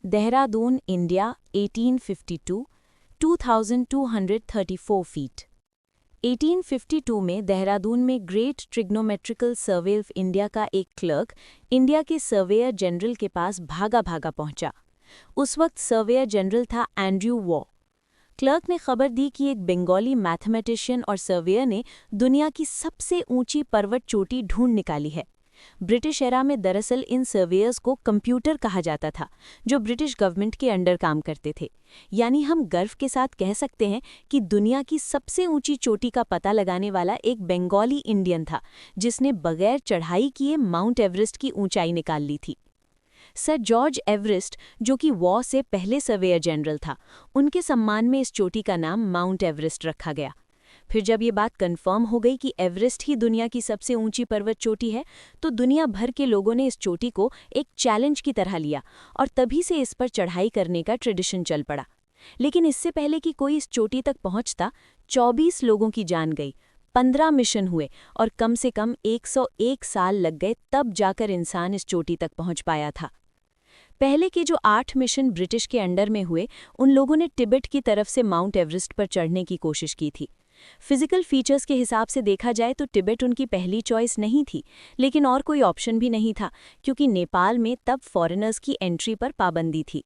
Dehradun, India, 1852, 2234 feet. 1852 में देहरादून में great trigonometrical survey of India का एक क्लर्क इंडिया के सर्वेयर जनरल के पास भागा भागा पहुंचा। उस वक्त सर्वेयर जनरल था एंड्रयू वॉ। क्लर्क ने खबर दी कि एक बंगाली मैथमेटिशियन और सर्वेयर ने दुनिया की सबसे ऊंची पर्वत चोटी ढूंढ निकाली है। ब्रिटिश एरा में दरअसल इन सर्वेयर्स को कंप्यूटर कहा जाता था, जो ब्रिटिश गवर्नमेंट के अंडर काम करते थे। यानी हम गर्व के साथ कह सकते हैं कि दुनिया की सबसे ऊंची चोटी का पता लगाने वाला एक बंगाली इंडियन था, जिसने बगैर चढ़ाई किए माउंट एवरेस्ट की ऊंचाई निकाल ली थी। सर जॉर्ज एवरेस्ट, जो कि वॉ से पहले सर्वेयर जनरल था, उनके सम्मान में इस चोटी का नाम माउंट एवरेस्ट रखा गया। फिर जब ये बात कंफर्म हो गई कि एवरेस्ट ही दुनिया की सबसे ऊंची पर्वत चोटी है, तो दुनिया भर के लोगों ने इस चोटी को एक चैलेंज की तरह लिया और तभी से इस पर चढ़ाई करने का ट्रेडिशन चल पड़ा। लेकिन इससे पहले कि कोई इस चोटी तक पहुंचता, 24 लोगों की जान गई, 15 मिशन हुए और कम से कम 101 साल लग गए, तब जाकर इंसान इस चोटी तक पहुंच पाया था। पहले के जो 8 मिशन ब्रिटिश के अंडर में हुए, उन लोगों ने तिब्बत की तरफ से माउंट एवरेस्ट पर चढ़ने की कोशिश की थी। फिजिकल फीचर्स के हिसाब से देखा जाए तो तिब्बत उनकी पहली चॉइस नहीं थी, लेकिन और कोई ऑप्शन भी नहीं था, क्योंकि नेपाल में तब फॉरेनर्स की एंट्री पर पाबंदी थी।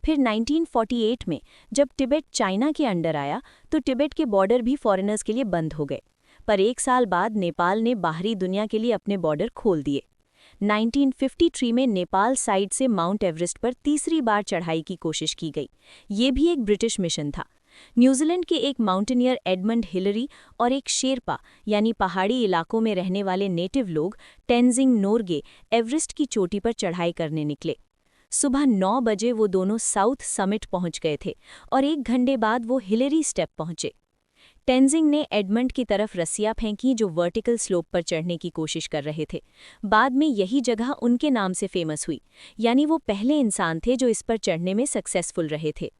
फिर 1948 में जब तिब्बत चाइना के अंडर आया, तो तिब्बत के बॉर्डर भी फॉरेनर्स के लिए बंद हो गए। पर 1 साल बाद नेपाल ने बाहरी दुनिया के लिए अपने बॉर्डर खोल दिए। 1953 में नेपाल साइड से माउंट एवरेस्ट पर तीसरी बार चढ़ाई की कोशिश की गई। ये भी एक ब्रिटिश मिशन था। न्यूजीलैंड के एक माउंटेनियर एडमंड हिलरी और एक शेरपा यानी पहाड़ी इलाकों में रहने वाले नेटिव लोग टेंजिंग नोरगे एवरेस्ट की चोटी पर चढ़ाई करने निकले। सुबह 9 बजे वो दोनों साउथ समिट पहुंच गए थे और 1 घंटे बाद वो हिलरी स्टेप पहुंचे। टेंजिंग ने एडमंड की तरफ रस्सियां फेंकी, जो वर्टिकल स्लोप पर चढ़ने की कोशिश कर रहे थे। बाद में यही जगह उनके नाम से फेमस हुई, यानी वो पहले इंसान थे जो इस पर चढ़ने में सक्सेसफुल रहे थे।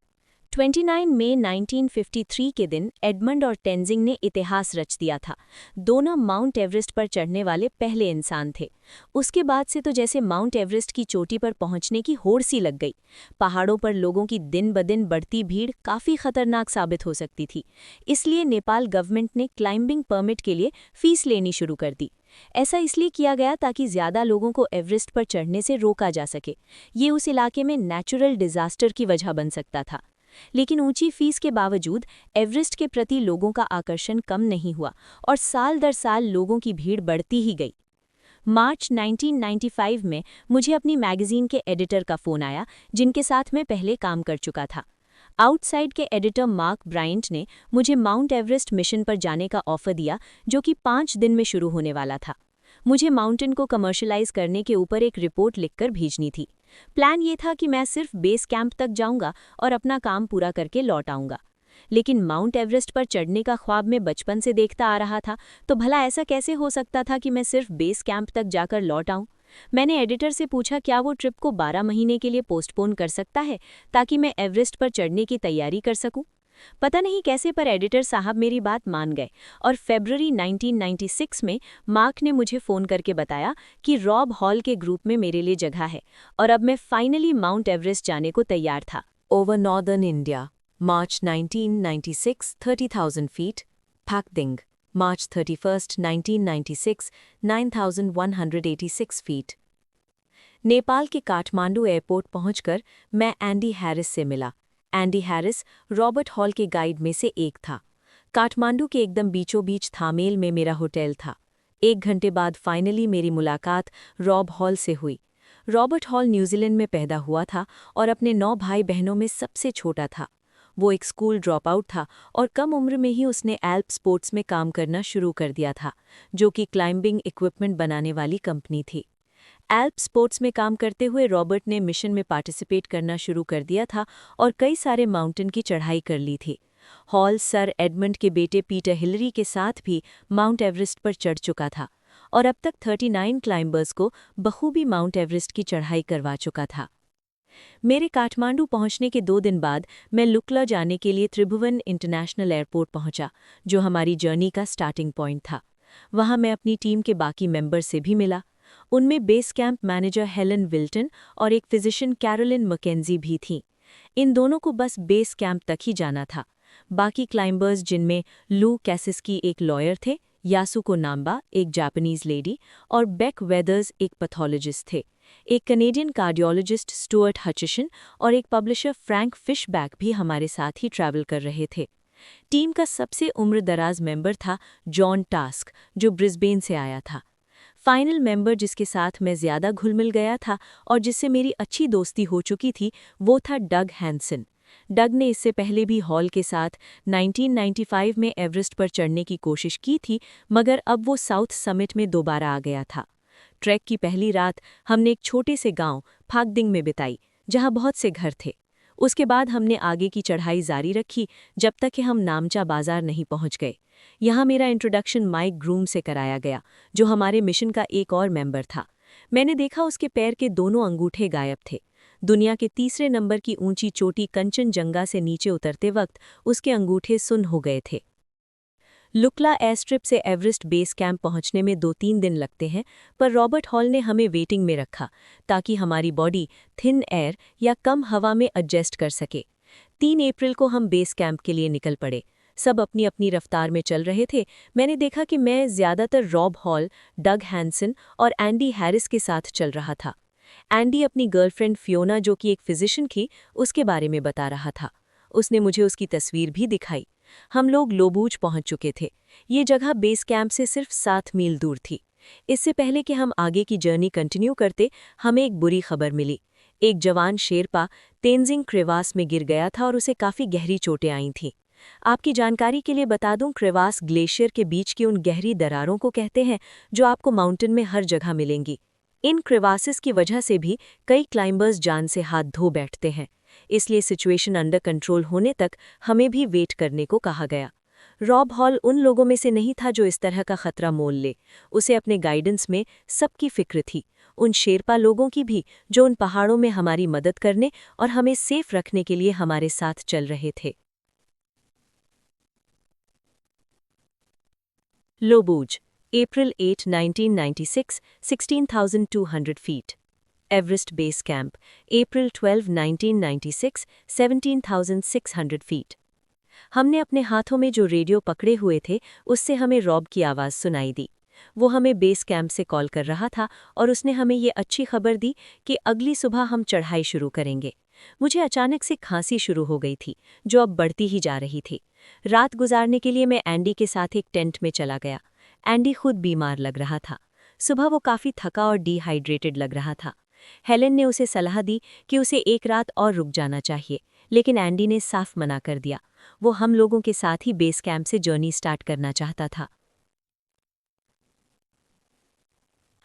29 मई 1953 के दिन एडमंड और टेंजिंग ने इतिहास रच दिया था। दोनों माउंट एवरेस्ट पर चढ़ने वाले पहले इंसान थे। उसके बाद से तो जैसे माउंट एवरेस्ट की चोटी पर पहुंचने की होड़ सी लग गई। पहाड़ों पर लोगों की दिन ब दिन बढ़ती भीड़ काफ़ी खतरनाक साबित हो सकती थी। इसलिए नेपाल गवर्नमेंट ने क्लाइंबिंग परमिट के लिए फीस लेनी शुरू कर दी। ऐसा इसलिए किया गया ताकि ज़्यादा लोगों को एवरेस्ट पर चढ़ने से रोका जा सके। ये उस इलाके में नेचुरल डिजास्टर की वजह बन सकता था। लेकिन ऊंची फीस के बावजूद एवरेस्ट के प्रति लोगों का आकर्षण कम नहीं हुआ और साल दर साल लोगों की भीड़ बढ़ती ही गई। मार्च 1995 में मुझे अपनी मैगजीन के एडिटर का फ़ोन आया, जिनके साथ मैं पहले काम कर चुका था। आउटसाइड के एडिटर मार्क ब्रायंट ने मुझे माउंट एवरेस्ट मिशन पर जाने का ऑफ़र दिया, जो कि 5 दिन में शुरू होने वाला था। मुझे माउंटेन को कमर्शलाइज करने के ऊपर एक रिपोर्ट लिखकर भेजनी थी। प्लान ये था कि मैं सिर्फ बेस कैंप तक जाऊंगा और अपना काम पूरा करके लौट आऊंगा। लेकिन माउंट एवरेस्ट पर चढ़ने का ख्वाब मैं बचपन से देखता आ रहा था, तो भला ऐसा कैसे हो सकता था कि मैं सिर्फ बेस कैंप तक जाकर लौट आऊं? मैंने एडिटर से पूछा क्या वो ट्रिप को 12 महीने के लिए पोस्टपोन कर सकता है, ताकि मैं एवरेस्ट पर चढ़ने की तैयारी कर सकूं। पता नहीं कैसे, पर एडिटर साहब मेरी बात मान गए और फरवरी 1996 में मार्क ने मुझे फ़ोन करके बताया कि रॉब हॉल के ग्रुप में मेरे लिए जगह है और अब मैं फाइनली माउंट एवरेस्ट जाने को तैयार था। Over Northern India, March 1996, 30,000 feet. Phakding, March 31st, 1996, 9,186 feet. Nepal के काठमांडू एयरपोर्ट पहुंचकर मैं एंडी हैरिस से मिला। एंडी हैरिस रॉबर्ट हॉल के गाइड में से एक था। काठमांडू के एकदम बीचों बीच थामेल में मेरा होटल था। 1 घंटे बाद फाइनली मेरी मुलाकात रॉब हॉल से हुई। रॉबर्ट हॉल न्यूजीलैंड में पैदा हुआ था और अपने 9 भाई बहनों में सबसे छोटा था। वो एक स्कूल ड्रॉप आउट था और कम उम्र में ही उसने एल्प स्पोर्ट्स में काम करना शुरू कर दिया था, जो कि क्लाइंबिंग इक्विपमेंट बनाने वाली कंपनी थी। एल्प स्पोर्ट्स में काम करते हुए रॉबर्ट ने मिशन में पार्टिसिपेट करना शुरू कर दिया था और कई सारे माउंटेन की चढ़ाई कर ली थी। हॉल सर एडमंड के बेटे पीटर हिलरी के साथ भी माउंट एवरेस्ट पर चढ़ चुका था और अब तक 39 क्लाइंबर्स को बखूबी माउंट एवरेस्ट की चढ़ाई करवा चुका था। मेरे काठमांडू पहुंचने के 2 दिन बाद मैं लुक्ला जाने के लिए त्रिभुवन इंटरनेशनल एयरपोर्ट पहुंचा, जो हमारी जर्नी का स्टार्टिंग पॉइंट था। वहां मैं अपनी टीम के बाकी मेंबर से भी मिला। उनमें base camp manager Helen Wilton और एक फिजिशियन कैरोलिन मैकेंजी भी थीं। इन दोनों को बस बेस कैंप तक ही जाना था। बाकी क्लाइंबर्स, जिनमें लू कैसिस्की एक लॉयर थे, यासुको नाम्बा एक जापानीज लेडी और बेक वेदर्स एक पैथोलॉजिस्ट थे। एक कनेडियन कार्डियोलॉजिस्ट स्टुअर्ट हचिशन और एक पब्लिशर फ्रैंक फिशबैक भी हमारे साथ ही ट्रैवल कर रहे थे। टीम का सबसे उम्रदराज मेंबर था जॉन टास्क, जो ब्रिस्बेन से आया था। फाइनल मेंबर जिसके साथ मैं ज़्यादा घुल मिल गया था और जिससे मेरी अच्छी दोस्ती हो चुकी थी, वो था डग हैंसन। डग ने इससे पहले भी हॉल के साथ 1995 में एवरेस्ट पर चढ़ने की कोशिश की थी, मगर अब वो साउथ समिट में दोबारा आ गया था। ट्रैक की पहली रात हमने एक छोटे से गांव फागदिंग में बिताई, जहां बहुत से घर थे। उसके बाद हमने आगे की चढ़ाई जारी रखी जब तक कि हम नामचा बाजार नहीं पहुंच गए। यहाँ मेरा इंट्रोडक्शन माइक ग्रूम से कराया गया, जो हमारे मिशन का एक और मेंबर था। मैंने देखा उसके पैर के दोनों अंगूठे गायब थे। दुनिया के तीसरे नंबर की ऊंची चोटी कंचनजंगा से नीचे उतरते वक्त उसके अंगूठे सुन्न हो गए थे। लुकला एयरस्ट्रिप से एवरेस्ट बेस कैंप पहुंचने में 2-3 दिन लगते हैं, पर रॉबर्ट हॉल ने हमें वेटिंग में रखा ताकि हमारी बॉडी थिन एयर या कम हवा में एडजस्ट कर सके। 3 अप्रैल को हम बेस कैंप के लिए निकल पड़े। सब अपनी अपनी रफ्तार में चल रहे थे। मैंने देखा कि मैं ज़्यादातर रॉब हॉल, डग हैंसन और एंडी हैरिस के साथ चल रहा था। एंडी अपनी गर्लफ्रेंड फियोना, जो कि एक फिजिशियन थी, उसके बारे में बता रहा था। उसने मुझे उसकी तस्वीर भी दिखाई। हम लोग लोबूज पहुंच चुके थे। ये जगह बेस कैंप से सिर्फ 7 मील दूर थी। इससे पहले कि हम आगे की जर्नी कंटिन्यू करते, हमें एक बुरी खबर मिली। एक जवान शेरपा तेंजिंग क्रेवास में गिर गया था और उसे काफ़ी गहरी चोटें आई थीं। आपकी जानकारी के लिए बता दूं, क्रेवास ग्लेशियर के बीच की उन गहरी दरारों को कहते हैं जो आपको माउंटेन में हर जगह मिलेंगी। इन क्रेवासेस की वजह से भी कई क्लाइंबर्स जान से हाथ धो बैठते हैं। इसलिए सिचुएशन अंडर कंट्रोल होने तक हमें भी वेट करने को कहा गया। रॉब हॉल उन लोगों में से नहीं था जो इस तरह का खतरा मोल ले। उसे अपने गाइडेंस में सबकी फिक्र थी, उन शेरपा लोगों की भी जो उन पहाड़ों में हमारी मदद करने और हमें सेफ रखने के लिए हमारे साथ चल रहे थे। लोबूज, April 8, 1996, 16,200 feet. Everest Base Camp, April 12, 1996, 17,600 feet. हमने अपने हाथों में जो रेडियो पकड़े हुए थे, उससे हमें रॉब की आवाज़ सुनाई दी। वो हमें बेस कैंप से कॉल कर रहा था और उसने हमें ये अच्छी खबर दी कि अगली सुबह हम चढ़ाई शुरू करेंगे। मुझे अचानक से खांसी शुरू हो गई थी, जो अब बढ़ती ही जा रही थी। रात गुजारने के लिए मैं एंडी के साथ एक टेंट में चला गया। एंडी खुद बीमार लग रहा था। सुबह वो काफ़ी थका और डिहाइड्रेटेड लग रहा था। हेलेन ने उसे सलाह दी कि उसे एक रात और रुक जाना चाहिए, लेकिन एंडी ने साफ मना कर दिया। वो हम लोगों के साथ ही बेस कैंप से जर्नी स्टार्ट करना चाहता था।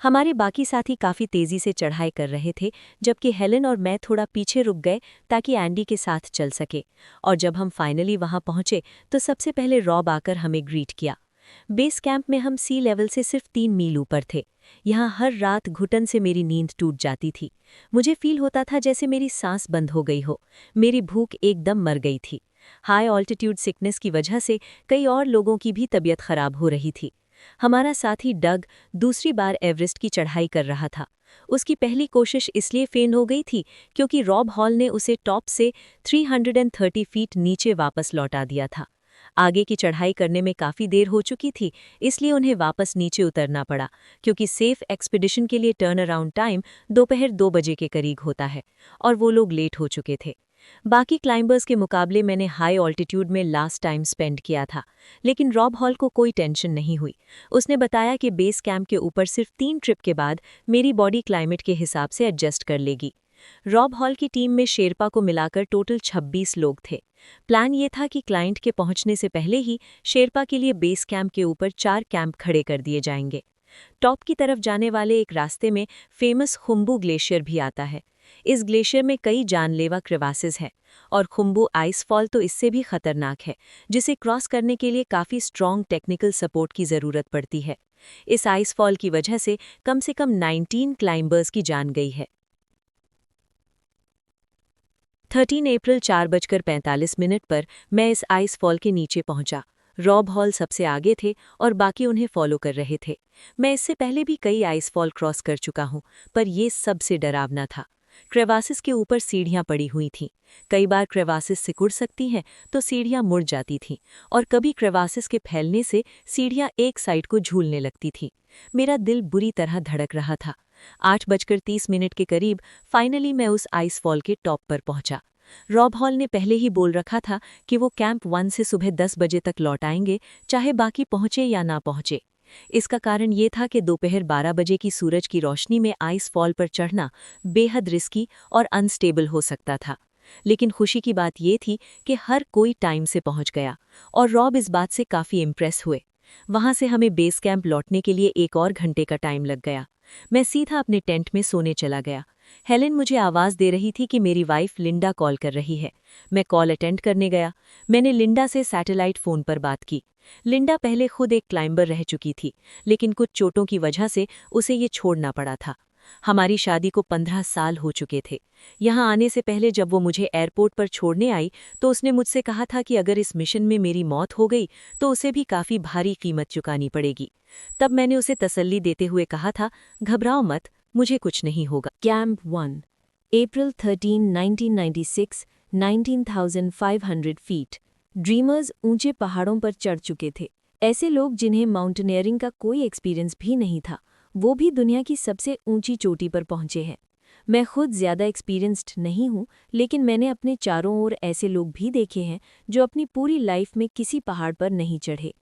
हमारे बाकी साथी काफ़ी तेज़ी से चढ़ाई कर रहे थे, जबकि हेलेन और मैं थोड़ा पीछे रुक गए ताकि एंडी के साथ चल सके। और जब हम फाइनली वहाँ पहुँचे तो सबसे पहले रॉब आकर हमें ग्रीट किया। बेस कैंप में हम सी लेवल से सिर्फ 3 मील ऊपर थे। यहाँ हर रात घुटन से मेरी नींद टूट जाती थी। मुझे फील होता था जैसे मेरी सांस बंद हो गई हो। मेरी भूख एकदम मर गई थी। हाई ऑल्टीट्यूड सिकनेस की वजह से कई और लोगों की भी तबीयत खराब हो रही थी। हमारा साथी डग दूसरी बार एवरेस्ट की चढ़ाई कर रहा था। उसकी पहली कोशिश इसलिए फेल हो गई थी क्योंकि रॉब हॉल ने उसे टॉप से 330 फीट नीचे वापस लौटा दिया था। आगे की चढ़ाई करने में काफ़ी देर हो चुकी थी, इसलिए उन्हें वापस नीचे उतरना पड़ा, क्योंकि सेफ एक्सपीडिशन के लिए टर्न अराउंड टाइम दोपहर 2 बजे के करीब होता है और वो लोग लेट हो चुके थे। बाकी क्लाइंबर्स के मुकाबले मैंने हाई ऑल्टीट्यूड में लास्ट टाइम स्पेंड किया था, लेकिन रॉब हॉल को कोई टेंशन नहीं हुई। उसने बताया कि बेस कैंप के ऊपर सिर्फ 3 ट्रिप के बाद मेरी बॉडी क्लाइमेट के हिसाब से एडजस्ट कर लेगी। रॉब हॉल की टीम में शेरपा को मिलाकर टोटल 26 लोग थे। प्लान ये था कि क्लाइंट के पहुंचने से पहले ही शेरपा के लिए बेस कैंप के ऊपर 4 कैंप खड़े कर दिए जाएंगे। टॉप की तरफ जाने वाले एक रास्ते में फेमस खुम्बू ग्लेशियर भी आता है। इस ग्लेशियर में कई जानलेवा क्रेवासेस हैं और खुम्बू आइसफॉल तो इससे भी खतरनाक है, जिसे क्रॉस करने के लिए काफ़ी स्ट्रॉन्ग टेक्निकल सपोर्ट की ज़रूरत पड़ती है। इस आइसफॉल की वजह से कम 19 क्लाइंबर्स की जान गई है। 13 अप्रैल 4:45 पर मैं इस आइसफॉल के नीचे पहुंचा। रॉब हॉल सबसे आगे थे और बाकी उन्हें फॉलो कर रहे थे। मैं इससे पहले भी कई आइसफॉल क्रॉस कर चुका हूँ, पर ये सबसे डरावना था। क्रेवासिस के ऊपर सीढ़ियां पड़ी हुई थीं। कई बार क्रेवासिस सिकुड़ सकती हैं तो सीढ़ियां मुड़ जाती थीं, और कभी क्रेवासिस के फैलने से सीढ़ियां एक साइड को झूलने लगती थीं। मेरा दिल बुरी तरह धड़क रहा था। 8:30 के करीब फाइनली मैं उस आइसफॉल के टॉप पर पहुंचा। रॉब हॉल ने पहले ही बोल रखा था कि वो कैंप 1 से सुबह 10 बजे तक लौट आएंगे, चाहे बाकी पहुंचे या ना पहुंचे। इसका कारण ये था कि दोपहर 12 बजे की सूरज की रोशनी में आइस फॉल पर चढ़ना बेहद रिस्की और अनस्टेबल हो सकता था। लेकिन खुशी की बात ये थी कि हर कोई टाइम से पहुंच गया, और रॉब इस बात से काफ़ी इम्प्रेस हुए। वहां से हमें बेस कैंप लौटने के लिए 1 और घंटे का टाइम लग गया। मैं सीधा अपने टेंट में सोने चला गया। हेलेन मुझे आवाज़ दे रही थी कि मेरी वाइफ लिंडा कॉल कर रही है। मैं कॉल अटेंड करने गया। मैंने लिंडा से सैटेलाइट फ़ोन पर बात की। लिंडा पहले खुद एक क्लाइंबर रह चुकी थी, लेकिन कुछ चोटों की वजह से उसे ये छोड़ना पड़ा था। हमारी शादी को 15 साल हो चुके थे। यहाँ आने से पहले जब वो मुझे एयरपोर्ट पर छोड़ने आई तो उसने मुझसे कहा था कि अगर इस मिशन में मेरी मौत हो गई तो उसे भी काफ़ी भारी कीमत चुकानी पड़ेगी। तब मैंने उसे तसल्ली देते हुए कहा था, घबराओ मत, मुझे कुछ नहीं होगा। कैंप 1 अप्रैल 13, 1996 19,500 फीट। ड्रीमर्स ऊंचे पहाड़ों पर चढ़ चुके थे। ऐसे लोग जिन्हें माउंटेनियरिंग का कोई एक्सपीरियंस भी नहीं था, वो भी दुनिया की सबसे ऊंची चोटी पर पहुंचे हैं। मैं खुद ज़्यादा एक्सपीरियंस्ड नहीं हूँ, लेकिन मैंने अपने चारों ओर ऐसे लोग भी देखे हैं जो अपनी पूरी लाइफ में किसी पहाड़ पर नहीं चढ़े।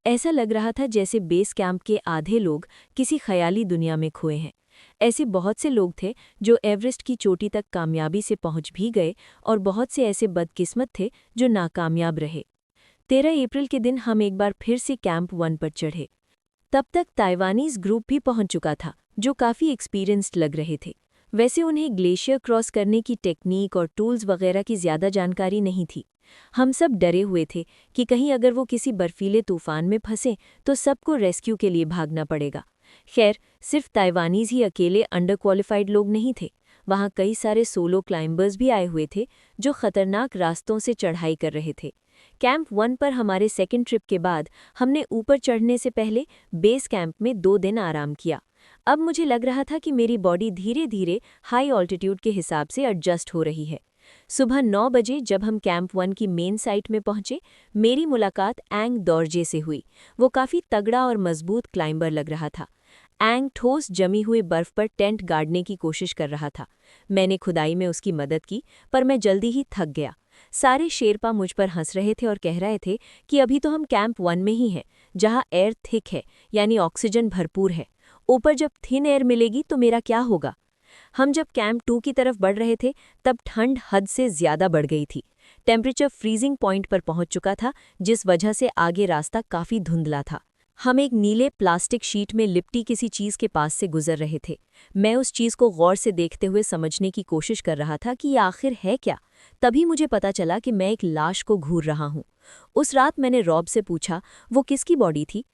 ऐसा लग रहा था जैसे बेस कैंप के आधे लोग किसी ख़याली दुनिया में खोए हैं। ऐसे बहुत से लोग थे जो एवरेस्ट की चोटी तक कामयाबी से पहुंच भी गए, और बहुत से ऐसे बदकिस्मत थे जो नाकामयाब रहे। 13 अप्रैल के दिन हम एक बार फिर से कैंप 1 पर चढ़े। तब तक ताइवानीज ग्रुप भी पहुंच चुका था, जो काफ़ी एक्सपीरियंस्ड लग रहे थे। वैसे उन्हें ग्लेशियर क्रॉस करने की टेक्निक और टूल्स वगैरह की ज़्यादा जानकारी नहीं थी। हम सब डरे हुए थे कि कहीं अगर वो किसी बर्फीले तूफान में फंसे तो सबको रेस्क्यू के लिए भागना पड़ेगा। खैर, सिर्फ ताइवानीज ही अकेले अंडर क्वालिफाइड लोग नहीं थे। वहाँ कई सारे सोलो क्लाइंबर्स भी आए हुए थे जो खतरनाक रास्तों से चढ़ाई कर रहे थे। कैंप 1 पर हमारे सेकंड ट्रिप के बाद हमने ऊपर चढ़ने से पहले बेस कैंप में 2 दिन आराम किया। अब मुझे लग रहा था कि मेरी बॉडी धीरे धीरे हाई ऑल्टीट्यूड के हिसाब से एडजस्ट हो रही है। सुबह 9 बजे जब हम कैंप 1 की मेन साइट में पहुंचे, मेरी मुलाकात एंग दौरजे से हुई। वो काफ़ी तगड़ा और मजबूत क्लाइंबर लग रहा था। एंग ठोस जमी हुई बर्फ पर टेंट गाड़ने की कोशिश कर रहा था। मैंने खुदाई में उसकी मदद की, पर मैं जल्दी ही थक गया। सारे शेरपा मुझ पर हंस रहे थे और कह रहे थे कि अभी तो हम कैंप 1 में ही हैं, जहां एयर थिक है, यानी ऑक्सीजन भरपूर है। ऊपर जब थिन एयर मिलेगी तो मेरा क्या होगा। हम जब कैंप 2 की तरफ बढ़ रहे थे तब ठंड हद से ज़्यादा बढ़ गई थी। टेम्परेचर फ्रीजिंग पॉइंट पर पहुंच चुका था, जिस वजह से आगे रास्ता काफ़ी धुंधला था। हम एक नीले प्लास्टिक शीट में लिपटी किसी चीज़ के पास से गुजर रहे थे। मैं उस चीज़ को गौर से देखते हुए समझने की कोशिश कर रहा था कि ये आखिर है क्या। तभी मुझे पता चला कि मैं एक लाश को घूर रहा हूँ। उस रात मैंने रॉब से पूछा वो किसकी बॉडी थी,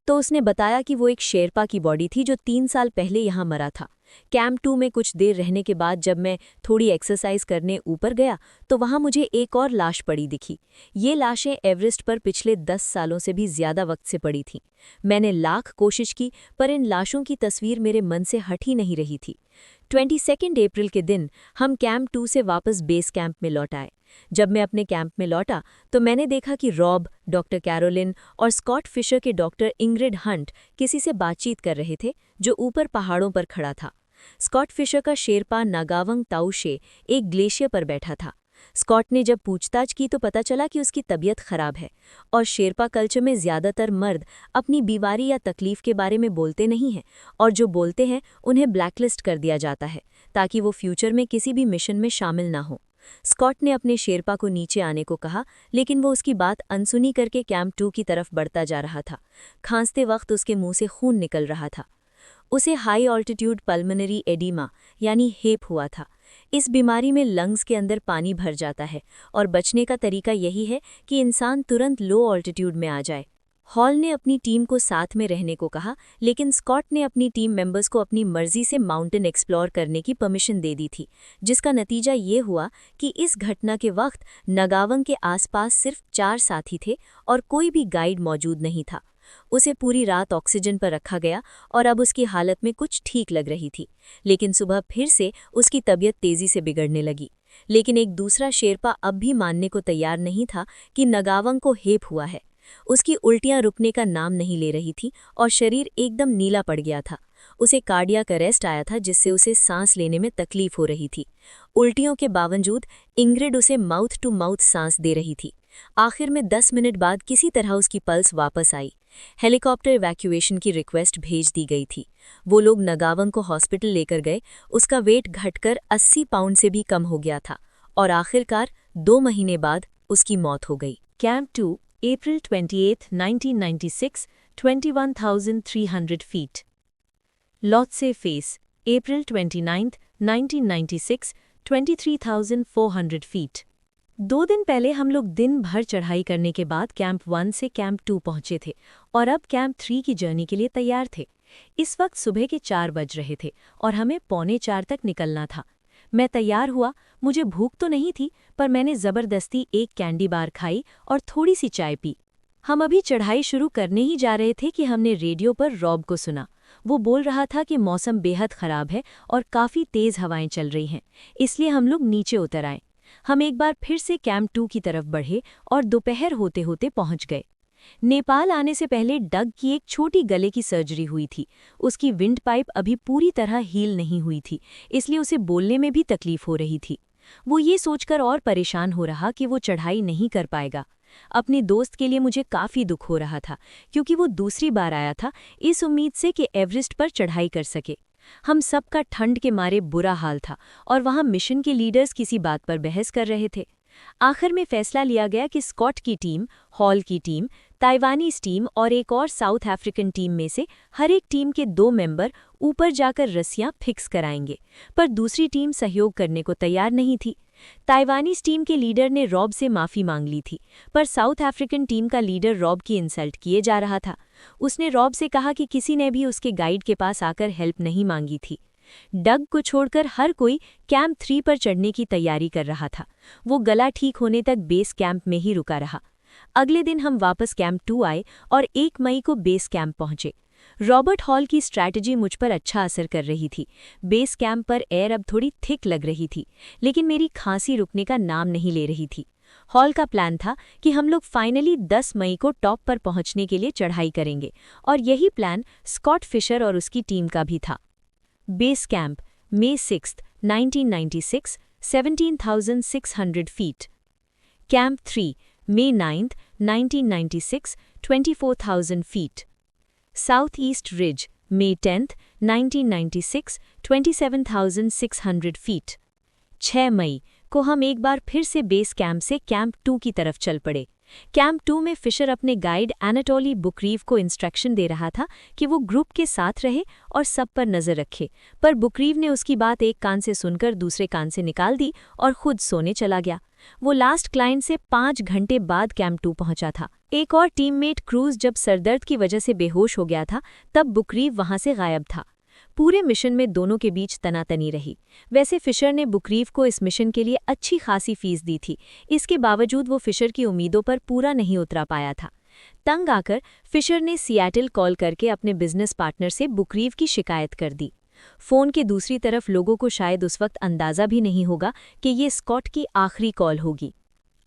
तो उसने बताया कि वो एक शेरपा की बॉडी थी जो 3 साल पहले यहाँ मरा था। कैंप 2 में कुछ देर रहने के बाद जब मैं थोड़ी एक्सरसाइज करने ऊपर गया तो वहाँ मुझे एक और लाश पड़ी दिखी। ये लाशें एवरेस्ट पर पिछले 10 सालों से भी ज़्यादा वक्त से पड़ी थीं। मैंने लाख कोशिश की, पर इन लाशों की तस्वीर मेरे मन से हट ही नहीं रही थी। 22 अप्रैल के दिन हम कैंप 2 से वापस बेस कैंप में लौट आए। जब मैं अपने कैंप में लौटा तो मैंने देखा कि रॉब, डॉक्टर कैरोलिन और स्कॉट फिशर के डॉक्टर इंग्रिड हंट किसी से बातचीत कर रहे थे, जो ऊपर पहाड़ों पर खड़ा था। स्कॉट फिशर का शेरपा नागावंग ताउशे एक ग्लेशियर पर बैठा था। स्कॉट ने जब पूछताछ की तो पता चला कि उसकी तबीयत खराब है, और शेरपा कल्चर में ज़्यादातर मर्द अपनी बीमारी या तकलीफ के बारे में बोलते नहीं हैं, और जो बोलते हैं उन्हें ब्लैकलिस्ट कर दिया जाता है ताकि वो फ्यूचर में किसी भी मिशन में शामिल ना हो। स्कॉट ने अपने शेरपा को नीचे आने को कहा, लेकिन वो उसकी बात अनसुनी करके कैंप 2 की तरफ बढ़ता जा रहा था। खांसते वक्त उसके मुंह से खून निकल रहा था। उसे हाई ऑल्टीट्यूड पल्मोनरी एडिमा यानी हेप हुआ था। इस बीमारी में लंग्स के अंदर पानी भर जाता है, और बचने का तरीका यही है कि इंसान तुरंत लो ऑल्टीट्यूड में आ जाए। हॉल ने अपनी टीम को साथ में रहने को कहा, लेकिन स्कॉट ने अपनी टीम मेंबर्स को अपनी मर्जी से माउंटेन एक्सप्लोर करने की परमिशन दे दी थी, जिसका नतीजा ये हुआ कि इस घटना के वक्त नगावंग के आसपास सिर्फ 4 साथी थे और कोई भी गाइड मौजूद नहीं था। उसे पूरी रात ऑक्सीजन पर रखा गया और अब उसकी हालत में कुछ ठीक लग रही थी, लेकिन सुबह फिर से उसकी तबीयत तेजी से बिगड़ने लगी। लेकिन एक दूसरा शेरपा अब भी मानने को तैयार नहीं था कि नगावंग को हेप हुआ है। उसकी उल्टियां रुकने का नाम नहीं ले रही थी और शरीर एकदम नीला पड़ गया था। उसे कार्डियक अरेस्ट आया था, जिससे उसे सांस लेने में तकलीफ हो रही थी। उल्टियों के बावजूद इंग्रिड उसे माउथ टू माउथ सांस दे रही थी। आखिर में 10 मिनट बाद किसी तरह उसकी पल्स वापस आई। हेलीकॉप्टर इवैक्यूएशन की रिक्वेस्ट भेज दी गई थी। वो लोग नगावंग को हॉस्पिटल लेकर गए। उसका वेट घटकर 80 पाउंड से भी कम हो गया था और आखिरकार 2 महीने बाद उसकी मौत हो गई। Camp 2, April 28, 1996, 21,300 feet. Lhotse Face, April 29, 1996, 23,400 feet. 2 दिन पहले हम लोग दिन भर चढ़ाई करने के बाद कैंप 1 से कैंप 2 पहुंचे थे और अब कैंप 3 की जर्नी के लिए तैयार थे। इस वक्त सुबह के 4 बज रहे थे और हमें 3:45 तक निकलना था। मैं तैयार हुआ। मुझे भूख तो नहीं थी, पर मैंने ज़बरदस्ती एक कैंडी बार खाई और थोड़ी सी चाय पी। हम अभी चढ़ाई शुरू करने ही जा रहे थे कि हमने रेडियो पर रॉब को सुना। वो बोल रहा था कि मौसम बेहद ख़राब है और काफ़ी तेज़ हवाएं चल रही हैं, इसलिए हम लोग नीचे उतर आए। हम एक बार फिर से कैंप 2 की तरफ बढ़े और दोपहर होते होते पहुंच गए। नेपाल आने से पहले डग की एक छोटी गले की सर्जरी हुई थी। उसकी विंड पाइप अभी पूरी तरह हील नहीं हुई थी, इसलिए उसे बोलने में भी तकलीफ हो रही थी। वो ये सोचकर और परेशान हो रहा कि वो चढ़ाई नहीं कर पाएगा। अपने दोस्त के लिए मुझे काफ़ी दुख हो रहा था, क्योंकि वो दूसरी बार आया था इस उम्मीद से कि एवरेस्ट पर चढ़ाई कर सके। हम सबका ठंड के मारे बुरा हाल था और वहाँ मिशन के लीडर्स किसी बात पर बहस कर रहे थे। आखिर में फैसला लिया गया कि स्कॉट की टीम, हॉल की टीम, ताइवानीज टीम और एक और साउथ अफ्रीकन टीम में से हर एक टीम के 2 मेंबर ऊपर जाकर रस्सियां फिक्स कराएंगे, पर दूसरी टीम सहयोग करने को तैयार नहीं थी। ताइवानीज टीम के लीडर ने रॉब से माफ़ी मांग ली थी, पर साउथ अफ्रीकन टीम का लीडर रॉब की इंसल्ट किए जा रहा था। उसने रॉब से कहा कि किसी ने भी उसके गाइड के पास आकर हेल्प नहीं मांगी थी। डग को छोड़कर हर कोई कैंप 3 पर चढ़ने की तैयारी कर रहा था। वो गला ठीक होने तक बेस कैंप में ही रुका रहा। अगले दिन हम वापस कैंप 2 आए और 1 मई को बेस कैंप पहुंचे। रॉबर्ट हॉल की स्ट्रैटेजी मुझ पर अच्छा असर कर रही थी। बेस कैंप पर एयर अब थोड़ी थिक लग रही थी, लेकिन मेरी खांसी रुकने का नाम नहीं ले रही थी। हॉल का प्लान था कि हम लोग फाइनली 10 मई को टॉप पर पहुंचने के लिए चढ़ाई करेंगे, और यही प्लान स्कॉट फिशर और उसकी टीम का भी था। Base camp, May 6, 1996, 17,600 feet. Camp 3, May 9, 1996, 24,000 feet. Southeast Ridge, May 10, 1996, 27,600 feet. 6 मई को हम एक बार फिर से बेस कैंप से कैंप 2 की तरफ चल पड़े। कैंप 2 में फिशर अपने गाइड एनाटोली बुकरीव को इंस्ट्रक्शन दे रहा था कि वो ग्रुप के साथ रहे और सब पर नज़र रखे, पर बुकरीव ने उसकी बात एक कान से सुनकर दूसरे कान से निकाल दी और खुद सोने चला गया। वो लास्ट क्लाइंट से 5 घंटे बाद कैंप 2 पहुंचा था। एक और टीममेट क्रूज जब सरदर्द की वजह से बेहोश हो गया था, तब बुकरीव वहां से गायब था। पूरे मिशन में दोनों के बीच तनातनी रही। वैसे फिशर ने बुकरीव को इस मिशन के लिए अच्छी खासी फीस दी थी, इसके बावजूद वो फिशर की उम्मीदों पर पूरा नहीं उतरा पाया था। तंग आकर फिशर ने सियाटल कॉल करके अपने बिजनेस पार्टनर से बुकरीव की शिकायत कर दी। फ़ोन के दूसरी तरफ लोगों को शायद उस वक्त अंदाज़ा भी नहीं होगा कि ये स्कॉट की आखिरी कॉल होगी।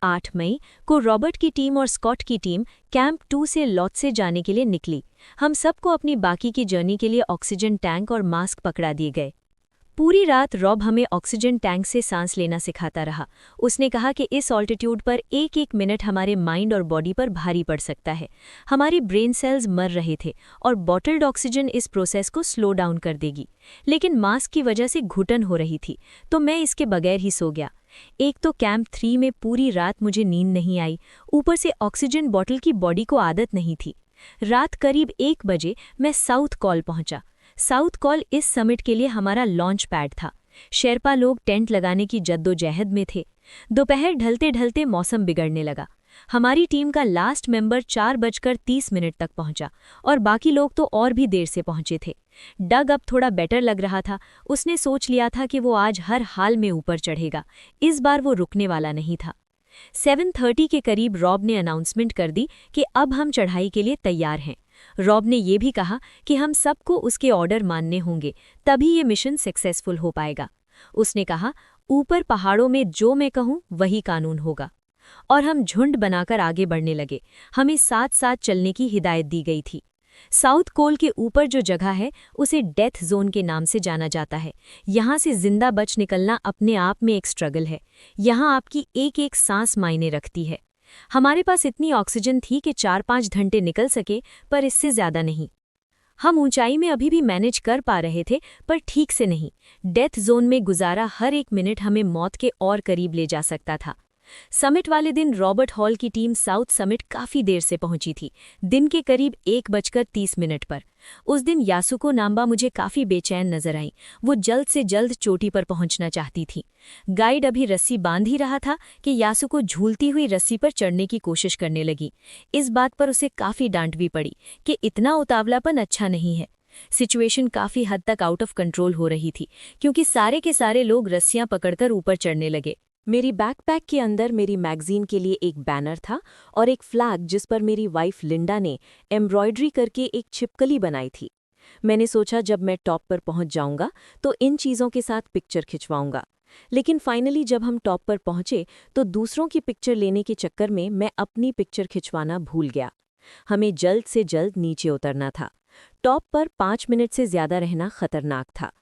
8 मई को रॉबर्ट की टीम और स्कॉट की टीम कैंप 2 से लॉट्से जाने के लिए निकली। हम सबको अपनी बाकी की जर्नी के लिए ऑक्सीजन टैंक और मास्क पकड़ा दिए गए। पूरी रात रॉब हमें ऑक्सीजन टैंक से सांस लेना सिखाता रहा। उसने कहा कि इस ऑल्टीट्यूड पर एक मिनट हमारे माइंड और बॉडी पर भारी पड़ सकता है। हमारे ब्रेन सेल्स मर रहे थे और बॉटल्ड ऑक्सीजन इस प्रोसेस को स्लो डाउन कर देगी। लेकिन मास्क की वजह से घुटन हो रही थी, तो मैं इसके बगैर ही सो गया। एक तो कैंप 3 में पूरी रात मुझे नींद नहीं आई, ऊपर से ऑक्सीजन बॉटल की बॉडी को आदत नहीं थी। रात करीब 1 बजे मैं साउथ कॉल पहुंचा। साउथ कॉल इस समिट के लिए हमारा लॉन्च पैड था। शेरपा लोग टेंट लगाने की जद्दोजहद में थे। दोपहर ढलते ढलते मौसम बिगड़ने लगा। हमारी टीम का लास्ट मेंबर 4:30 तक पहुंचा और बाकी लोग तो और भी देर से पहुंचे थे। डग अब थोड़ा बेटर लग रहा था। उसने सोच लिया था कि वो आज हर हाल में ऊपर चढ़ेगा। इस बार वो रुकने वाला नहीं था। 7:30 के करीब रॉब ने अनाउंसमेंट कर दी कि अब हम चढ़ाई के लिए तैयार हैं। रॉब ने ये भी कहा कि हम सबको उसके ऑर्डर मानने होंगे, तभी ये मिशन सक्सेसफुल हो पाएगा। उसने कहा, ऊपर पहाड़ों में जो मैं कहूँ वही कानून होगा। और हम झुंड बनाकर आगे बढ़ने लगे। हमें साथ साथ चलने की हिदायत दी गई थी। साउथ कोल के ऊपर जो जगह है उसे डेथ जोन के नाम से जाना जाता है। यहाँ से जिंदा बच निकलना अपने आप में एक स्ट्रगल है। यहाँ आपकी एक एक सांस मायने रखती है। हमारे पास इतनी ऑक्सीजन थी कि 4-5 घंटे निकल सके, पर इससे ज्यादा नहीं। हम ऊंचाई में अभी भी मैनेज कर पा रहे थे, पर ठीक से नहीं। डेथ जोन में गुजारा हर एक मिनट हमें मौत के और करीब ले जा सकता था। समिट वाले दिन रॉबर्ट हॉल की टीम साउथ समिट काफी देर से पहुंची थी, दिन के करीब 1:30 पर। उस दिन यासुको नाम्बा मुझे काफी बेचैन नजर आई। वो जल्द से जल्द चोटी पर पहुंचना चाहती थी। गाइड अभी रस्सी बांध ही रहा था कि यासुको झूलती हुई रस्सी पर चढ़ने की कोशिश करने लगी। इस बात पर उसे काफी डांट भी पड़ी कि इतना उतावलापन अच्छा नहीं है। सिचुएशन काफी हद तक आउट ऑफ कंट्रोल हो रही थी, क्योंकि सारे के सारे लोग रस्सियां पकड़कर ऊपर चढ़ने लगे। मेरी बैकपैक के अंदर मेरी मैगजीन के लिए एक बैनर था और एक फ्लैग जिस पर मेरी वाइफ लिंडा ने एम्ब्रॉयडरी करके एक छिपकली बनाई थी। मैंने सोचा जब मैं टॉप पर पहुंच जाऊंगा तो इन चीज़ों के साथ पिक्चर खिंचवाऊंगा। लेकिन फाइनली जब हम टॉप पर पहुंचे तो दूसरों की पिक्चर लेने के चक्कर में मैं अपनी पिक्चर खिंचवाना भूल गया। हमें जल्द से जल्द नीचे उतरना था। टॉप पर 5 मिनट से ज्यादा रहना खतरनाक था।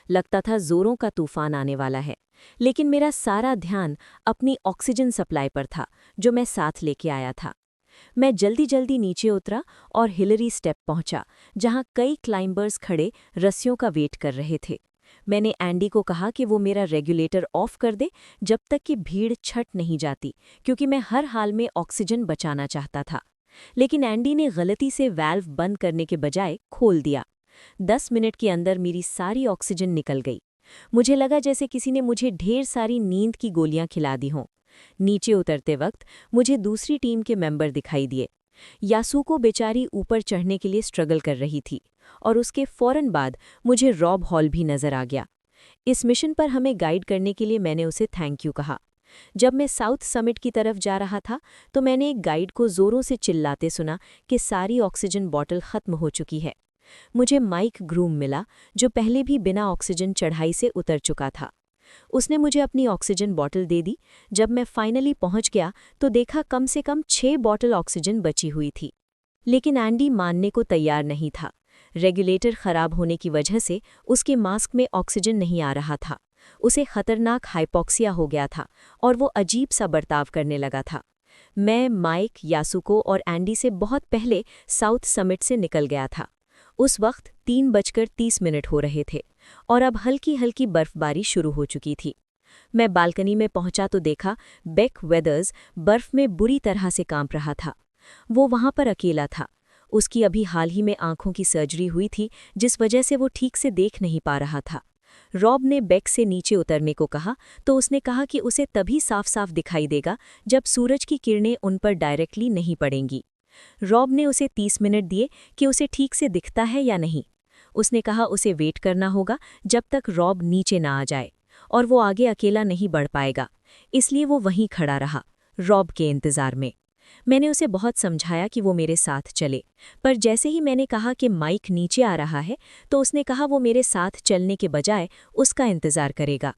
लगता था जोरों का तूफान आने वाला है। लेकिन मेरा सारा ध्यान अपनी ऑक्सीजन सप्लाई पर था जो मैं साथ लेके आया था। मैं जल्दी जल्दी नीचे उतरा और हिलरी स्टेप पहुंचा, जहां कई क्लाइंबर्स खड़े रस्सियों का वेट कर रहे थे। मैंने एंडी को कहा कि वो मेरा रेगुलेटर ऑफ कर दे जब तक कि भीड़ छट नहीं जाती, क्योंकि मैं हर हाल में ऑक्सीजन बचाना चाहता था। लेकिन एंडी ने गलती से वाल्व बंद करने के बजाय खोल दिया। 10 मिनट के अंदर मेरी सारी ऑक्सीजन निकल गई। मुझे लगा जैसे किसी ने मुझे ढेर सारी नींद की गोलियां खिला दी हों। नीचे उतरते वक्त मुझे दूसरी टीम के मेंबर दिखाई दिए। यासुको बेचारी ऊपर चढ़ने के लिए स्ट्रगल कर रही थी और उसके फौरन बाद मुझे रॉब हॉल भी नजर आ गया। इस मिशन पर हमें गाइड करने के लिए मैंने उसे थैंक यू कहा। जब मैं साउथ समिट की तरफ जा रहा था तो मैंने एक गाइड को जोरों से चिल्लाते सुना कि सारी ऑक्सीजन बॉटल खत्म हो चुकी है। मुझे माइक ग्रूम मिला, जो पहले भी बिना ऑक्सीजन चढ़ाई से उतर चुका था। उसने मुझे अपनी ऑक्सीजन बॉटल दे दी। जब मैं फाइनली पहुंच गया तो देखा कम से कम 6 बॉटल ऑक्सीजन बची हुई थी। लेकिन एंडी मानने को तैयार नहीं था। रेगुलेटर खराब होने की वजह से उसके मास्क में ऑक्सीजन नहीं आ रहा था। उसे खतरनाक हाइपोक्सिया हो गया था और वो अजीब सा बर्ताव करने लगा था। मैं, माइक, यासुको और एंडी से बहुत पहले साउथ समिट से निकल गया था। उस वक्त 3:30 हो रहे थे और अब हल्की हल्की बर्फबारी शुरू हो चुकी थी। मैं बालकनी में पहुंचा तो देखा बेक वेदर्स बर्फ में बुरी तरह से कांप रहा था। वो वहां पर अकेला था। उसकी अभी हाल ही में आंखों की सर्जरी हुई थी, जिस वजह से वो ठीक से देख नहीं पा रहा था। रॉब ने बेक से नीचे उतरने को कहा तो उसने कहा कि उसे तभी साफ साफ दिखाई देगा जब सूरज की किरणें उन पर डायरेक्टली नहीं पड़ेंगी। रॉब ने उसे 30 मिनट दिए कि उसे ठीक से दिखता है या नहीं। उसने कहा उसे वेट करना होगा जब तक रॉब नीचे ना आ जाए और वो आगे अकेला नहीं बढ़ पाएगा, इसलिए वो वहीं खड़ा रहा, रॉब के इंतजार में। मैंने उसे बहुत समझाया कि वो मेरे साथ चले, पर जैसे ही मैंने कहा कि माइक नीचे आ रहा है तो उसने कहा वो मेरे साथ चलने के बजाय उसका इंतजार करेगा।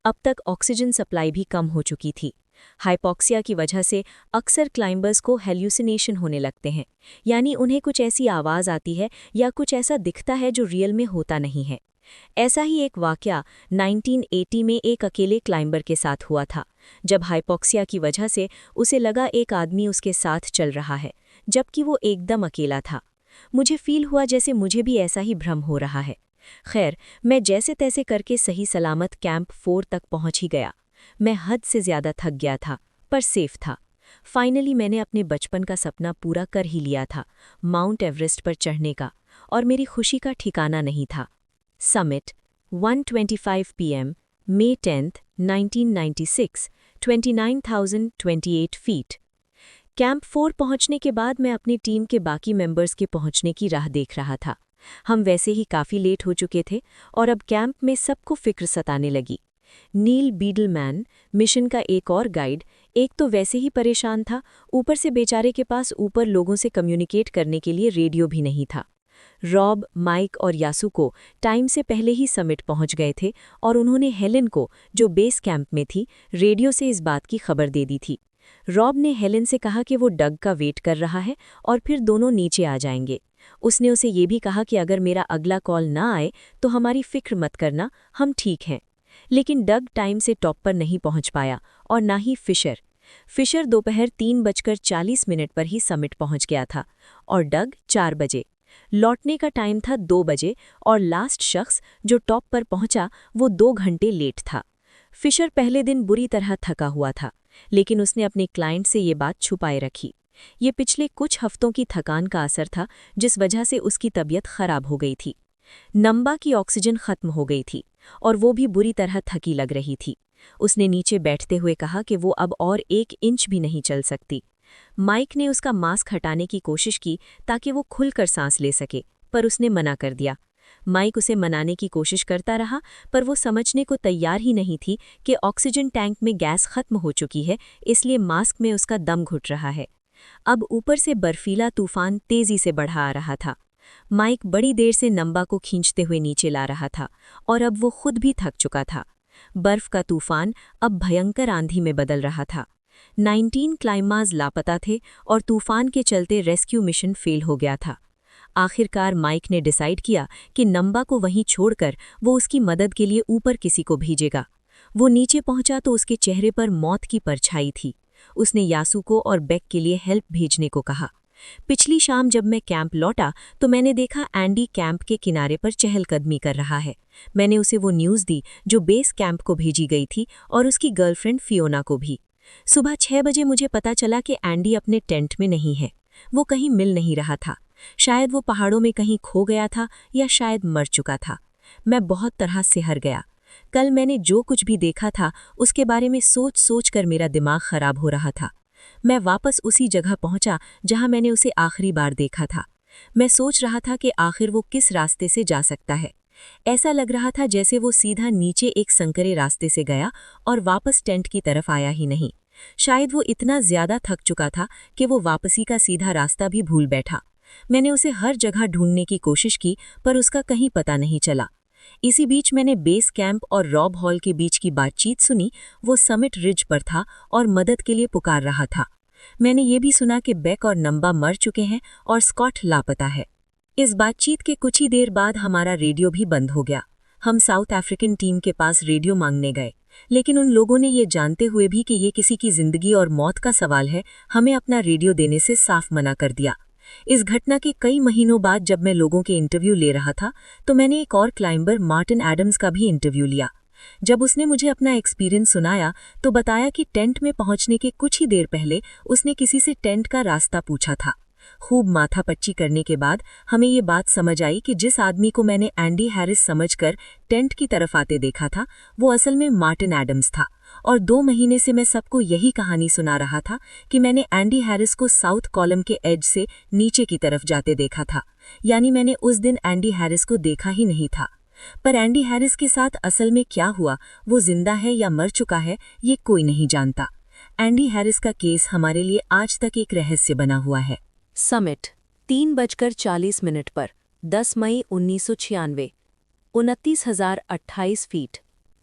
अब तक ऑक्सीजन सप्लाई भी कम हो चुकी थी। हाइपोक्सिया की वजह से अक्सर क्लाइंबर्स को हेल्यूसिनेशन होने लगते हैं, यानी उन्हें कुछ ऐसी आवाज़ आती है या कुछ ऐसा दिखता है जो रियल में होता नहीं है। ऐसा ही एक वाकया 1980 में एक अकेले क्लाइंबर के साथ हुआ था, जब हाइपोक्सिया की वजह से उसे लगा एक आदमी उसके साथ चल रहा है, जबकि वो एकदम अकेला था। मुझे फील हुआ जैसे मुझे भी ऐसा ही भ्रम हो रहा है। खैर, मैं जैसे तैसे करके सही सलामत कैंप 4 तक पहुंच ही गया। मैं हद से ज़्यादा थक गया था, पर सेफ था। फाइनली मैंने अपने बचपन का सपना पूरा कर ही लिया था, माउंट एवरेस्ट पर चढ़ने का, और मेरी खुशी का ठिकाना नहीं था। Summit 1:25 PM, May 10, 1996, 29,028 feet. Camp 4 पहुंचने के बाद मैं अपनी टीम के बाकी मेंबर्स के पहुंचने की राह देख रहा था। हम वैसे ही काफ़ी लेट हो चुके थे और अब कैंप में सबको फिक्र सताने लगी। नील बीडलमैन, मिशन का एक और गाइड, एक तो वैसे ही परेशान था, ऊपर से बेचारे के पास ऊपर लोगों से कम्युनिकेट करने के लिए रेडियो भी नहीं था। रॉब, माइक और यासुको टाइम से पहले ही समिट पहुंच गए थे और उन्होंने हेलेन को, जो बेस कैंप में थी, रेडियो से इस बात की खबर दे दी थी। रॉब ने हेलेन से कहा कि वो डग का वेट कर रहा है और फिर दोनों नीचे आ जाएंगे। उसने उसे ये भी कहा कि अगर मेरा अगला कॉल ना आए तो हमारी फिक्र मत करना, हम ठीक हैं। लेकिन डग टाइम से टॉप पर नहीं पहुंच पाया और ना ही फिशर दोपहर 3:40 पर ही समिट पहुंच गया था और डग 4 बजे। लौटने का टाइम था 2 बजे और लास्ट शख्स जो टॉप पर पहुंचा वो 2 घंटे लेट था। फिशर पहले दिन बुरी तरह थका हुआ था, लेकिन उसने अपने क्लाइंट से ये बात छुपाए रखी। ये पिछले कुछ हफ्तों की थकान का असर था, जिस वजह से उसकी तबीयत खराब हो गई थी। नंबा की ऑक्सीजन खत्म हो गई थी और वो भी बुरी तरह थकी लग रही थी। उसने नीचे बैठते हुए कहा कि वो अब और 1 इंच भी नहीं चल सकती। माइक ने उसका मास्क हटाने की कोशिश की ताकि वो खुलकर सांस ले सके, पर उसने मना कर दिया। माइक उसे मनाने की कोशिश करता रहा, पर वो समझने को तैयार ही नहीं थी कि ऑक्सीजन टैंक में गैस खत्म हो चुकी है, इसलिए मास्क में उसका दम घुट रहा है। अब ऊपर से बर्फीला तूफान तेजी से बढ़ा आ रहा था। माइक बड़ी देर से नंबा को खींचते हुए नीचे ला रहा था और अब वो खुद भी थक चुका था। बर्फ का तूफान अब भयंकर आंधी में बदल रहा था। 19 क्लाइंबर्स लापता थे और तूफान के चलते रेस्क्यू मिशन फेल हो गया था। आखिरकार माइक ने डिसाइड किया कि नंबा को वहीं छोड़कर वो उसकी मदद के लिए ऊपर किसी को भेजेगा। वो नीचे पहुंचा तो उसके चेहरे पर मौत की परछाई थी। उसने यासुको और बेक के लिए हेल्प भेजने को कहा। पिछली शाम जब मैं कैंप लौटा तो मैंने देखा एंडी कैंप के किनारे पर चहलकदमी कर रहा है। मैंने उसे वो न्यूज़ दी जो बेस कैंप को भेजी गई थी और उसकी गर्लफ्रेंड फियोना को भी। सुबह 6 बजे मुझे पता चला कि एंडी अपने टेंट में नहीं है। वो कहीं मिल नहीं रहा था। शायद वो पहाड़ों में कहीं खो गया था या शायद मर चुका था। मैं बहुत तरह से हार गया। कल मैंने जो कुछ भी देखा था उसके बारे में सोच कर मेरा दिमाग खराब हो रहा था। मैं वापस उसी जगह पहुंचा जहां मैंने उसे आखिरी बार देखा था। मैं सोच रहा था कि आखिर वो किस रास्ते से जा सकता है। ऐसा लग रहा था जैसे वो सीधा नीचे एक संकरे रास्ते से गया और वापस टेंट की तरफ आया ही नहीं। शायद वो इतना ज्यादा थक चुका था कि वो वापसी का सीधा रास्ता भी भूल बैठा। मैंने उसे हर जगह ढूंढने की कोशिश की, पर उसका कहीं पता नहीं चला। इसी बीच मैंने बेस कैंप और रॉब हॉल के बीच की बातचीत सुनी। वो समिट रिज पर था और मदद के लिए पुकार रहा था। मैंने ये भी सुना कि बेक और नंबा मर चुके हैं और स्कॉट लापता है। इस बातचीत के कुछ ही देर बाद हमारा रेडियो भी बंद हो गया। हम साउथ अफ्रीकन टीम के पास रेडियो मांगने गए, लेकिन उन लोगों ने ये जानते हुए भी कि ये किसी की जिंदगी और मौत का सवाल है, हमें अपना रेडियो देने से साफ मना कर दिया। इस घटना के कई महीनों बाद जब मैं लोगों के इंटरव्यू ले रहा था तो मैंने एक और क्लाइंबर मार्टिन एडम्स का भी इंटरव्यू लिया। जब उसने मुझे अपना एक्सपीरियंस सुनाया तो बताया कि टेंट में पहुंचने के कुछ ही देर पहले उसने किसी से टेंट का रास्ता पूछा था। खूब माथापच्ची करने के बाद हमें ये बात समझ आई कि जिस आदमी को मैंने एंडी हैरिस समझकर टेंट की तरफ आते देखा था वो असल में मार्टिन एडम्स था। और 2 महीने से मैं सबको यही कहानी सुना रहा था कि मैंने एंडी हैरिस को साउथ कॉलम के एज से नीचे की तरफ जाते देखा था। यानी मैंने उस दिन एंडी हैरिस को देखा ही नहीं था। पर एंडी हैरिस के साथ असल में क्या हुआ, वो जिंदा है या मर चुका है, ये कोई नहीं जानता। एंडी हैरिस का केस हमारे लिए आज तक एक रहस्य बना हुआ है। समिट 3:40 पर 10 मई 1996, 29,028 फीट।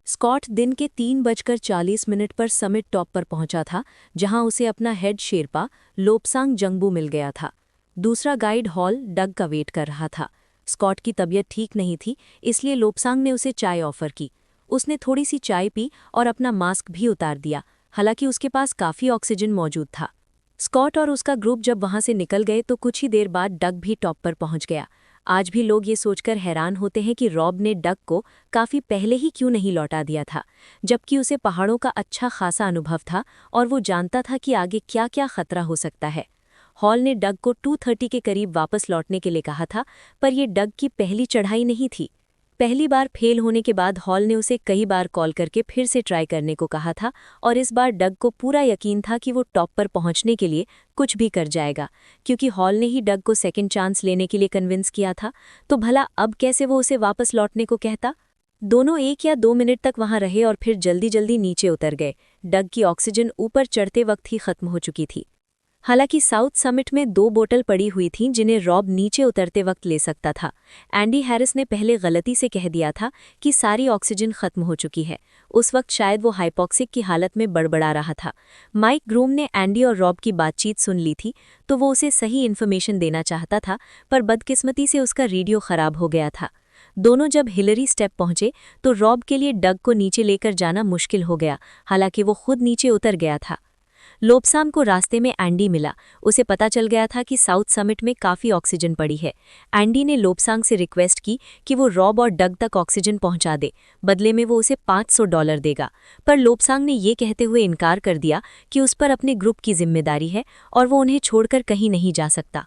स्कॉट दिन के 3:40 पर समिट टॉप पर पहुंचा था, जहां उसे अपना हेड शेरपा लोपसांग जंगबू मिल गया था। दूसरा गाइड हॉल डग का वेट कर रहा था। स्कॉट की तबीयत ठीक नहीं थी, इसलिए लोपसांग ने उसे चाय ऑफर की। उसने थोड़ी सी चाय पी और अपना मास्क भी उतार दिया, हालांकि उसके पास काफ़ी ऑक्सीजन मौजूद था। स्कॉट और उसका ग्रुप जब वहां से निकल गए तो कुछ ही देर बाद डग भी टॉप पर पहुंच गया। आज भी लोग ये सोचकर हैरान होते हैं कि रॉब ने डग को काफ़ी पहले ही क्यों नहीं लौटा दिया था, जबकि उसे पहाड़ों का अच्छा खासा अनुभव था और वो जानता था कि आगे क्या क्या खतरा हो सकता है। हॉल ने डग को 2:30 के करीब वापस लौटने के लिए कहा था, पर यह डग की पहली चढ़ाई नहीं थी। पहली बार फेल होने के बाद हॉल ने उसे कई बार कॉल करके फिर से ट्राई करने को कहा था और इस बार डग को पूरा यकीन था कि वो टॉप पर पहुंचने के लिए कुछ भी कर जाएगा, क्योंकि हॉल ने ही डग को सेकंड चांस लेने के लिए कन्विंस किया था। तो भला अब कैसे वो उसे वापस लौटने को कहता। दोनों 1 या 2 मिनट तक वहां रहे और फिर जल्दी जल्दी नीचे उतर गए। डग की ऑक्सीजन ऊपर चढ़ते वक्त ही खत्म हो चुकी थी। हालांकि साउथ समिट में 2 बोतल पड़ी हुई थीं जिन्हें रॉब नीचे उतरते वक्त ले सकता था। एंडी हैरिस ने पहले गलती से कह दिया था कि सारी ऑक्सीजन खत्म हो चुकी है। उस वक्त शायद वो हाइपॉक्सिक की हालत में बड़बड़ा रहा था। माइक ग्रूम ने एंडी और रॉब की बातचीत सुन ली थी, तो वो उसे सही इन्फॉर्मेशन देना चाहता था, पर बदकिस्मती से उसका रेडियो खराब हो गया था। दोनों जब हिलरी स्टेप पहुंचे तो रॉब के लिए डग को नीचे लेकर जाना मुश्किल हो गया, हालांकि वो खुद नीचे उतर गया था। लोब्सांग को रास्ते में एंडी मिला। उसे पता चल गया था कि साउथ समिट में काफ़ी ऑक्सीजन पड़ी है। एंडी ने लोब्सांग से रिक्वेस्ट की कि वो रॉब और डग तक ऑक्सीजन पहुंचा दे, बदले में वो उसे $500 देगा। पर लोब्सांग ने ये कहते हुए इनकार कर दिया कि उस पर अपने ग्रुप की जिम्मेदारी है और वो उन्हें छोड़कर कहीं नहीं जा सकता।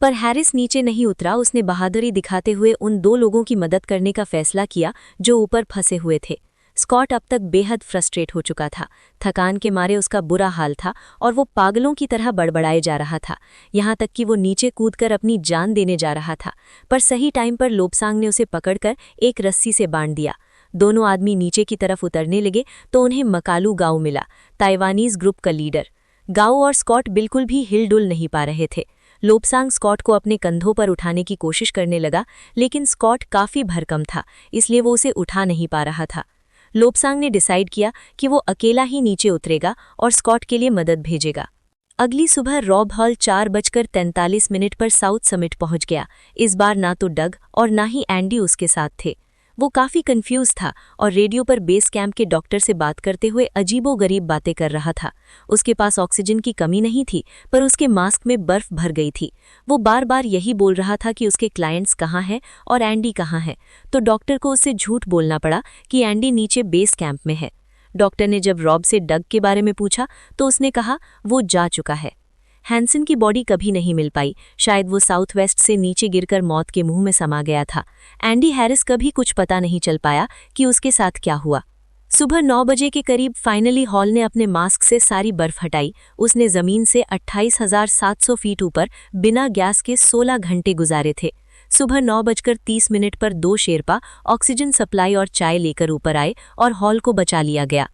पर हैरिस नीचे नहीं उतरा। उसने बहादुरी दिखाते हुए उन 2 लोगों की मदद करने का फैसला किया जो ऊपर फंसे हुए थे। स्कॉट अब तक बेहद फ्रस्ट्रेट हो चुका था। थकान के मारे उसका बुरा हाल था और वो पागलों की तरह बड़बड़ाए जा रहा था, यहाँ तक कि वो नीचे कूदकर अपनी जान देने जा रहा था। पर सही टाइम पर लोब्सांग ने उसे पकड़कर एक रस्सी से बांध दिया। दोनों आदमी नीचे की तरफ उतरने लगे तो उन्हें मकालू गाओ मिला, ताइवानीज ग्रुप का लीडर। गाओ और स्कॉट बिल्कुल भी हिलडुल नहीं पा रहे थे। लोब्सांग स्कॉट को अपने कंधों पर उठाने की कोशिश करने लगा, लेकिन स्कॉट काफ़ी भरकम था, इसलिए वो उसे उठा नहीं पा रहा था। लोब्सांग ने डिसाइड किया कि वो अकेला ही नीचे उतरेगा और स्कॉट के लिए मदद भेजेगा। अगली सुबह रॉब हॉल 4:43 पर साउथ समिट पहुंच गया। इस बार ना तो डग और ना ही एंडी उसके साथ थे। वो काफ़ी कंफ्यूज था और रेडियो पर बेस कैंप के डॉक्टर से बात करते हुए अजीबोगरीब बातें कर रहा था। उसके पास ऑक्सीजन की कमी नहीं थी, पर उसके मास्क में बर्फ भर गई थी। वो बार बार यही बोल रहा था कि उसके क्लाइंट्स कहाँ हैं और एंडी कहाँ है, तो डॉक्टर को उससे झूठ बोलना पड़ा कि एंडी नीचे बेस कैंप में है। डॉक्टर ने जब रॉब से डग के बारे में पूछा तो उसने कहा वो जा चुका है। हैंसन की बॉडी कभी नहीं मिल पाई, शायद वो साउथ वेस्ट से नीचे गिरकर मौत के मुंह में समा गया था। एंडी हैरिस कभी कुछ पता नहीं चल पाया कि उसके साथ क्या हुआ। सुबह 9 बजे के करीब फाइनली हॉल ने अपने मास्क से सारी बर्फ हटाई। उसने जमीन से 28,700 फीट ऊपर बिना गैस के 16 घंटे गुजारे थे। सुबह 9:30 पर 2 शेरपा ऑक्सीजन सप्लाई और चाय लेकर ऊपर आए और हॉल को बचा लिया गया।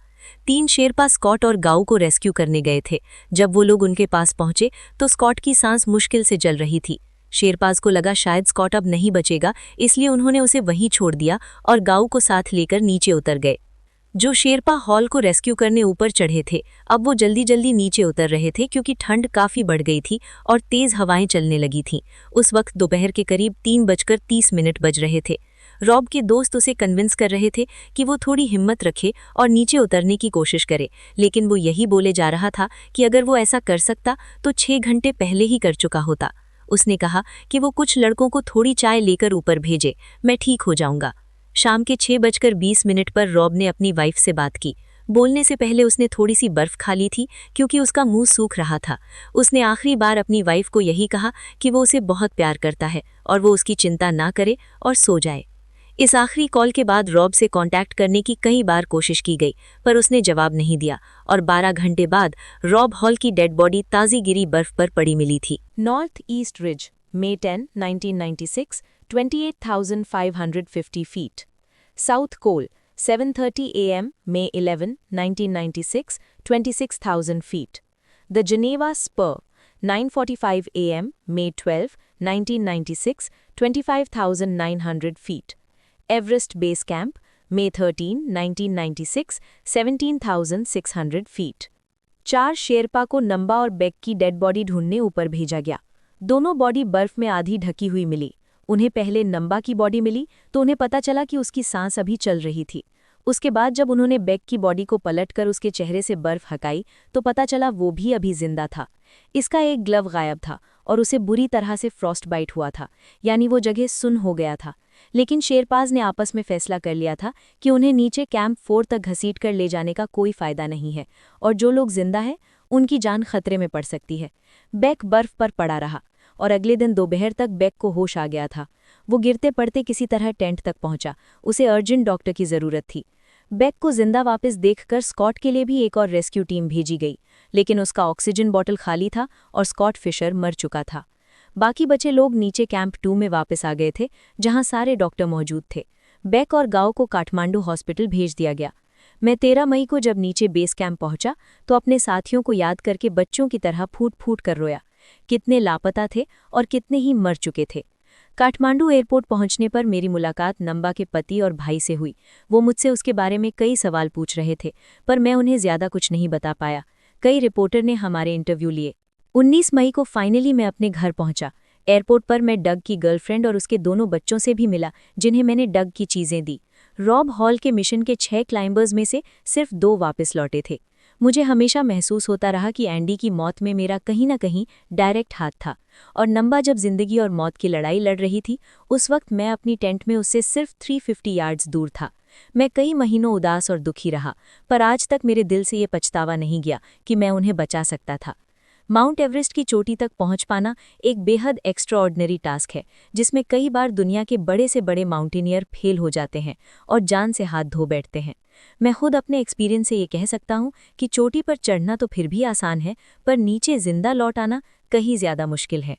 3 शेरपा स्कॉट और गाओ को रेस्क्यू करने गए थे। जब वो लोग उनके पास पहुंचे तो स्कॉट की सांस मुश्किल से चल रही थी। शेरपास को लगा शायद स्कॉट अब नहीं बचेगा, इसलिए उन्होंने उसे वहीं छोड़ दिया और गाओ को साथ लेकर नीचे उतर गए। जो शेरपा हॉल को रेस्क्यू करने ऊपर चढ़े थे, अब वो जल्दी जल्दी नीचे उतर रहे थे क्योंकि ठंड काफ़ी बढ़ गई थी और तेज़ हवाएं चलने लगी थीं। उस वक्त दोपहर के करीब 3:30 बज रहे थे। रॉब के दोस्त उसे कन्विंस कर रहे थे कि वो थोड़ी हिम्मत रखे और नीचे उतरने की कोशिश करे, लेकिन वो यही बोले जा रहा था कि अगर वो ऐसा कर सकता तो 6 घंटे पहले ही कर चुका होता। उसने कहा कि वो कुछ लड़कों को थोड़ी चाय लेकर ऊपर भेजे, मैं ठीक हो जाऊंगा। शाम के 6:20 पर रॉब ने अपनी वाइफ से बात की। बोलने से पहले उसने थोड़ी सी बर्फ खा ली थी क्योंकि उसका मुंह सूख रहा था। उसने आखिरी बार अपनी वाइफ को यही कहा कि वो उसे बहुत प्यार करता है और वो उसकी चिंता ना करे और सो जाए। इस आखिरी कॉल के बाद रॉब से कांटेक्ट करने की कई बार कोशिश की गई, पर उसने जवाब नहीं दिया और 12 घंटे बाद रॉब हॉल की डेड बॉडी ताज़ी गिरी बर्फ पर पड़ी मिली थी। North east ridge, May 10, 1996, 28,550 feet. South Cole, 7:30 a.m., May 11, 1996, 26,000 feet. The Geneva Spur, 9:45 a.m., May 12, 1996, 25,900 feet. Everest Base Camp, May 13, 1996, 17,600 feet. 4 Sherpa को नंबा और बेक की डेड बॉडी ढूंढने ऊपर भेजा गया। दोनों बॉडी बर्फ में आधी ढकी हुई मिली। उन्हें पहले नंबा की बॉडी मिली तो उन्हें पता चला कि उसकी सांस अभी चल रही थी। उसके बाद जब उन्होंने बेक की बॉडी को पलटकर उसके चेहरे से बर्फ हटाई तो पता चला वो भी अभी जिंदा था। इसका एक ग्लव गायब था और उसे बुरी तरह से फ्रॉस्ट बाइट हुआ था, यानी वो जगह सुन्न हो गया था। लेकिन शेरपाज ने आपस में फैसला कर लिया था कि उन्हें नीचे कैंप 4 तक घसीट कर ले जाने का कोई फायदा नहीं है और जो लोग जिंदा हैं उनकी जान खतरे में पड़ सकती है। बेक बर्फ पर पड़ा रहा और अगले दिन दोपहर तक बेक को होश आ गया था। वो गिरते पड़ते किसी तरह टेंट तक पहुंचा। उसे अर्जेंट डॉक्टर की ज़रूरत थी। बेक को जिंदा वापस देखकर स्कॉट के लिए भी एक और रेस्क्यू टीम भेजी गई, लेकिन उसका ऑक्सीजन बॉटल खाली था और स्कॉट फिशर मर चुका था। बाकी बचे लोग नीचे कैंप 2 में वापस आ गए थे, जहां सारे डॉक्टर मौजूद थे। बेक और गाओ को काठमांडू हॉस्पिटल भेज दिया गया। मैं 13 मई को जब नीचे बेस कैंप पहुंचा तो अपने साथियों को याद करके बच्चों की तरह फूट फूट कर रोया। कितने लापता थे और कितने ही मर चुके थे। काठमांडू एयरपोर्ट पहुंचने पर मेरी मुलाकात नंबा के पति और भाई से हुई। वो मुझसे उसके बारे में कई सवाल पूछ रहे थे, पर मैं उन्हें ज़्यादा कुछ नहीं बता पाया। कई रिपोर्टर ने हमारे इंटरव्यू लिए। 19 मई को फाइनली मैं अपने घर पहुंचा। एयरपोर्ट पर मैं डग की गर्लफ्रेंड और उसके दोनों बच्चों से भी मिला, जिन्हें मैंने डग की चीज़ें दी। रॉब हॉल के मिशन के 6 क्लाइंबर्स में से सिर्फ 2 वापस लौटे थे। मुझे हमेशा महसूस होता रहा कि एंडी की मौत में मेरा कहीं न कहीं डायरेक्ट हाथ था, और नंबा जब जिंदगी और मौत की लड़ाई लड़ रही थी, उस वक्त मैं अपनी टेंट में उससे सिर्फ 350 यार्ड्स दूर था। मैं कई महीनों उदास और दुखी रहा, पर आज तक मेरे दिल से ये पछतावा नहीं गया कि मैं उन्हें बचा सकता था। माउंट एवरेस्ट की चोटी तक पहुंच पाना एक बेहद एक्स्ट्राऑर्डिनरी टास्क है, जिसमें कई बार दुनिया के बड़े से बड़े माउंटेनियर फेल हो जाते हैं और जान से हाथ धो बैठते हैं। मैं खुद अपने एक्सपीरियंस से ये कह सकता हूँ कि चोटी पर चढ़ना तो फिर भी आसान है, पर नीचे जिंदा लौट आना कहीं ज़्यादा मुश्किल है।